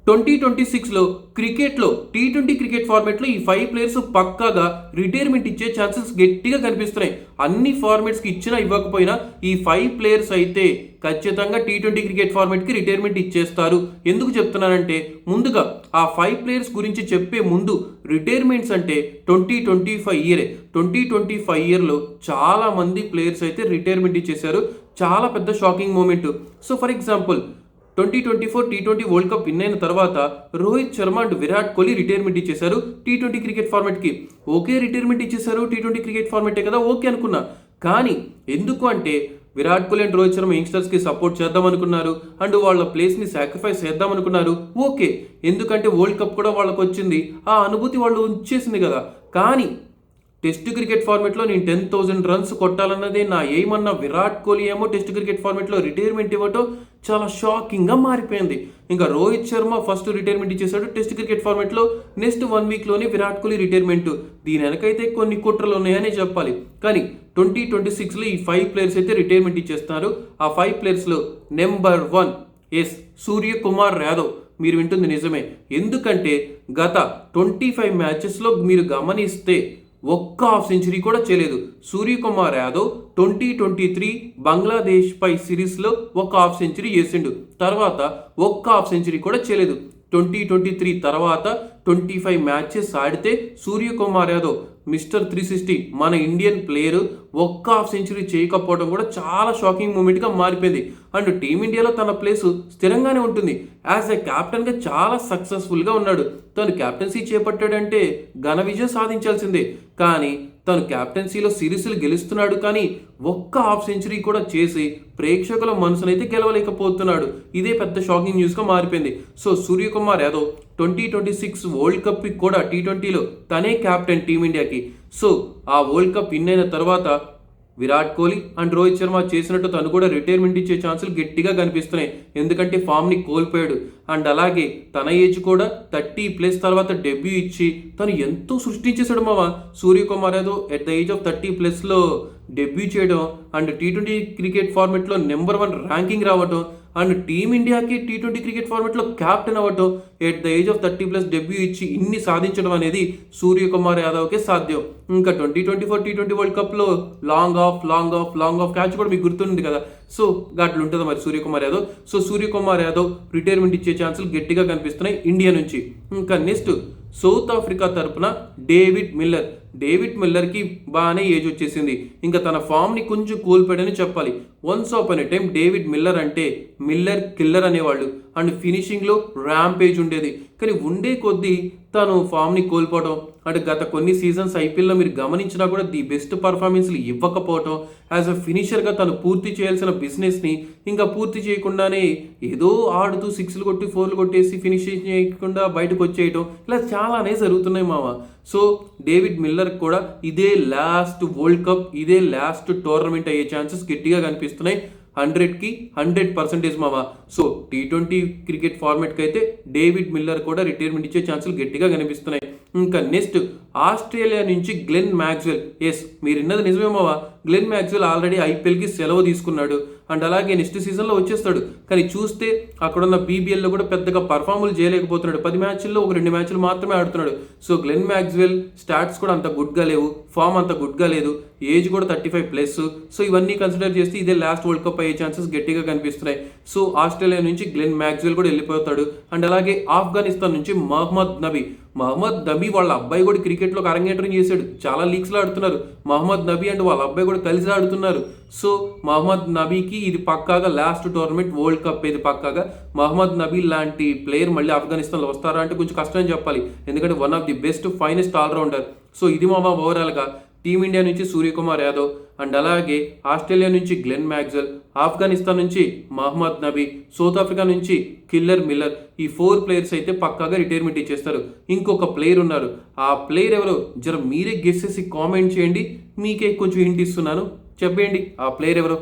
2026లో క్రికెట్లో T20 cricket ఫార్మాట్లో ఈ 5 ప్లేయర్స్ పక్కాగా రిటైర్మెంట్ ఇచ్చే ఛాన్సెస్ గట్టిగా కనిపిస్తున్నాయి. అన్ని ఫార్మాట్స్కి ఇచ్చినా ఇవ్వకపోయినా ఈ 5 ప్లేయర్స్ అయితే ఖచ్చితంగా T20 క్రికెట్ ఫార్మాట్కి రిటైర్మెంట్ ఇచ్చేస్తారు. ఎందుకు చెప్తున్నానంటే ముందుగా ఆ 5 ప్లేయర్స్ గురించి చెప్పే ముందు రిటైర్మెంట్స్ అంటే 2025 ఇయరే. 2025 ఇయర్లో చాలా మంది ప్లేయర్స్ అయితే రిటైర్మెంట్ ఇచ్చేశారు. చాలా పెద్ద shocking moment. So for example 2024 T20 world cup win అయిన తర్వాత రోహిత్ శర్మ అండ్ విరాట్ కోహ్లీ రిటైర్మెంట్ ఇచ్చేశారు T20 క్రికెట్ ఫార్మాట్కి. ఓకే రిటైర్మెంట్ ఇచ్చేశారు T20 క్రికెట్ ఫార్మాటే కదా ఓకే అనుకున్నా. కానీ ఎందుకు అంటే విరాట్ కోహ్లీ అండ్ రోహిత్ శర్మ యంగ్స్టర్స్కి సపోర్ట్ చేద్దాం అనుకున్నారు అండ్ వాళ్ళ ప్లేస్ని సాక్రిఫైస్ చేద్దాం అనుకున్నారు. ఓకే ఎందుకంటే వరల్డ్ కప్ కూడా వాళ్ళకి వచ్చింది, ఆ అనుభూతి వాళ్ళు ఉంచేసింది కదా. కానీ టెస్ట్ క్రికెట్ ఫార్మాట్లో నేను 10,000 రన్స్ కొట్టాలన్నదే నా ఎయిమ్ అన్న విరాట్ కోహ్లీ ఏమో టెస్ట్ క్రికెట్ ఫార్మాట్లో రిటైర్మెంట్ ఇవ్వటం చాలా షాకింగ్గా మారిపోయింది. ఇంకా రోహిత్ శర్మ ఫస్ట్ రిటైర్మెంట్ ఇచ్చేసాడు టెస్ట్ క్రికెట్ ఫార్మాట్లో. నెక్స్ట్ 1 వీక్లోనే విరాట్ కోహ్లీ రిటైర్మెంట్. దీని వెనకైతే కొన్ని కుట్రలు ఉన్నాయని చెప్పాలి. కానీ 2026లో ఈ 5 ప్లేయర్స్ అయితే రిటైర్మెంట్ ఇచ్చేస్తున్నారు. ఆ 5 ప్లేయర్స్లో నెంబర్ 1 సూర్యకుమార్ యాదవ్. మీరు వింటుంది నిజమే. ఎందుకంటే గత 25 మ్యాచెస్లో మీరు గమనిస్తే ఒక్క హాఫ్ సెంచరీ కూడా చేయలేదు సూర్యకుమార్ యాదవ్. 2023 బంగ్లాదేశ్ పై సిరీస్లో ఒక హాఫ్ సెంచరీ చేసిండు. తర్వాత ఒక్క హాఫ్ సెంచరీ కూడా చేయలేదు. 2023 తర్వాత 25 మ్యాచెస్ ఆడితే సూర్యకుమార్ యాదవ్ మిస్టర్ 360 మన ఇండియన్ ప్లేయర్ ఒక్క హాఫ్ సెంచరీ చేయకపోవడం కూడా చాలా షాకింగ్ మూమెంట్గా మారిపోయింది. అండ్ టీమిండియాలో తన ప్లేస్ స్థిరంగానే ఉంటుంది. యాజ్ ఎ క్యాప్టెన్గా చాలా సక్సెస్ఫుల్గా ఉన్నాడు. తను క్యాప్టెన్సీ చేపట్టాడంటే ఘన విజయం సాధించాల్సిందే. కానీ తను క్యాప్టెన్సీలో సిరీస్లు గెలుస్తున్నాడు కానీ ఒక్క హాఫ్ సెంచరీ కూడా చేసి ప్రేక్షకుల మనసునైతే గెలవలేకపోతున్నాడు. ఇదే పెద్ద షాకింగ్ న్యూస్గా మారిపోయింది. సో సూర్యకుమార్ యాదవ్ 2026 వరల్డ్ కప్కి కూడా T20లో తనే క్యాప్టెన్ టీమిండియాకి. సో ఆ వరల్డ్ కప్ విన్ అయిన తర్వాత విరాట్ కోహ్లీ అండ్ రోహిత్ శర్మ చేసినట్టు తను కూడా రిటైర్మెంట్ ఇచ్చే ఛాన్సులు గట్టిగా కనిపిస్తున్నాయి. ఎందుకంటే ఫామ్ని కోల్పోయాడు. అండ్ అలాగే తన ఏజ్ కూడా 30+ తర్వాత డెబ్యూ ఇచ్చి తను ఎంతో సృష్టించేశాడు మామ. Suryakumar Yadav at the age of 30+లో డెబ్యూ చేయడం అండ్ T20 క్రికెట్ ఫార్మాట్లో నెంబర్ 1 ర్యాంకింగ్ రావడం అండ్ టీమిండియాకి T20 క్రికెట్ ఫార్మాట్లో క్యాప్టెన్ అవ్వటం, at the age of 30+ debut ఇచ్చి ఇన్ని సాధించడం అనేది సూర్యకుమార్ యాదవ్కే సాధ్యం. ఇంకా 2024 T20 వరల్డ్ కప్లో లాంగ్ ఆఫ్ క్యాచ్ కూడా మీకు గుర్తుంది కదా. సో అట్లా ఉంటుంది మరి సూర్యకుమార్ యాదవ్. సో సూర్యకుమార్ యాదవ్ రిటైర్మెంట్ ఇచ్చే ఛాన్సులు గట్టిగా కనిపిస్తున్నాయి ఇండియా నుంచి. ఇంకా నెక్స్ట్ సౌత్ ఆఫ్రికా తరపున డేవిడ్ మిల్లర్కి బాగానే ఏజ్ వచ్చేసింది. ఇంకా తన ఫామ్ని కొంచెం కోల్పోయాడని చెప్పాలి. Once of a time David Miller అంటే మిల్లర్ కిల్లర్ అనేవాళ్ళు అండ్ ఫినిషింగ్లో ర్యాంపేజ్ ఉండేది. కానీ ఉండే కొద్దీ తను ఫామ్ని కోల్పోవడం అంటే గత కొన్ని సీజన్స్ ఐపీఎల్లో మీరు గమనించినా కూడా ది బెస్ట్ పర్ఫార్మెన్స్లు ఇవ్వకపోవటం, యాజ్ అ ఫినిషర్గా తను పూర్తి చేయాల్సిన బిజినెస్ని ఇంకా పూర్తి చేయకుండానే ఏదో ఆడుతూ 6లు కొట్టి 4లు కొట్టేసి ఫినిష్ చేయకుండా బయటకు వచ్చేయటం ఇలా చాలానే జరుగుతున్నాయి మామ. సో డేవిడ్ మిల్లర్ కూడా ఇదే లాస్ట్ వరల్డ్ కప్, ఇదే లాస్ట్ టోర్నమెంట్ అయ్యే ఛాన్సెస్ గట్టిగా కనిపిస్తున్నాయి. 100కి 100% మామ. సో T20 క్రికెట్ ఫార్మాట్కి అయితే డేవిడ్ మిల్లర్ కూడా రిటైర్మెంట్ ఇచ్చే ఛాన్సులు గట్టిగా కనిపిస్తున్నాయి. ఇంకా నెక్స్ట్ ఆస్ట్రేలియా నుంచి గ్లెన్ మ్యాక్స్వెల్. మీరు విన్నది నిజమే మావా. గ్లెన్ మ్యాక్స్వెల్ ఆల్రెడీ ఐపీఎల్కి సెలవు తీసుకున్నాడు అండ్ అలాగే నెక్స్ట్ సీజన్లో వచ్చేస్తాడు. కానీ చూస్తే అక్కడున్న BBLలో కూడా పెద్దగా పర్ఫార్ములు చేయలేకపోతున్నాడు. 10 మ్యాచ్ల్లో ఒక 2 మ్యాచ్లు మాత్రమే ఆడుతున్నాడు. సో గ్లెన్ మ్యాక్స్వెల్ స్టాట్స్ కూడా అంత గుడ్గా లేవు, ఫామ్ అంత గుడ్గా లేదు, ఏజ్ కూడా 35+. సో ఇవన్నీ కన్సిడర్ చేస్తే ఇదే లాస్ట్ వరల్డ్ కప్ అయ్యే ఛాన్సెస్ గట్టిగా కనిపిస్తున్నాయి. సో ఆస్ట్రేలియా నుంచి గ్లెన్ మ్యాక్స్వెల్ కూడా వెళ్ళిపోతాడు. అండ్ అలాగే ఆఫ్ఘనిస్తాన్ నుంచి మహమ్మద్ నబీ వాళ్ళ అబ్బాయి కూడా క్రికెట్లో అరంగేట్రం చేశాడు. చాలా లీగ్స్లో ఆడుతున్నారు. మహమ్మద్ నబీ అండ్ వాళ్ళ అబ్బాయి కూడా కలిసి ఆడుతున్నారు. సో మహమ్మద్ నబీకి ఇది పక్కాగా లాస్ట్ టోర్నమెంట్ వరల్డ్ కప్. ఇది పక్కాగా మహమ్మద్ నబీ లాంటి ప్లేయర్ మళ్ళీ ఆఫ్ఘనిస్తాన్లో వస్తారా అంటే కొంచెం కష్టం అని చెప్పాలి. ఎందుకంటే one of the best finest allrounder. So ఇది మామ ఓవరాల్గా టీమిండియా నుంచి సూర్యకుమార్ యాదవ్ అండ్ అలాగే ఆస్ట్రేలియా నుంచి గ్లెన్ మ్యాక్స్వెల్, ఆఫ్ఘనిస్తాన్ నుంచి మహమ్మద్ నబీ, సౌత్ ఆఫ్రికా నుంచి మిల్లర్. ఈ 4 ప్లేయర్స్ అయితే పక్కాగా రిటైర్మెంట్ ఇచ్చేస్తారు. ఇంకొక ప్లేయర్ ఉన్నారు. ఆ ప్లేయర్ ఎవరో మీరే గెస్ చేసి కామెంట్ చేయండి. మీకే కొంచెం హింట్ ఇస్తున్నాను, చెప్పేయండి ఆ ప్లేయర్ ఎవరో.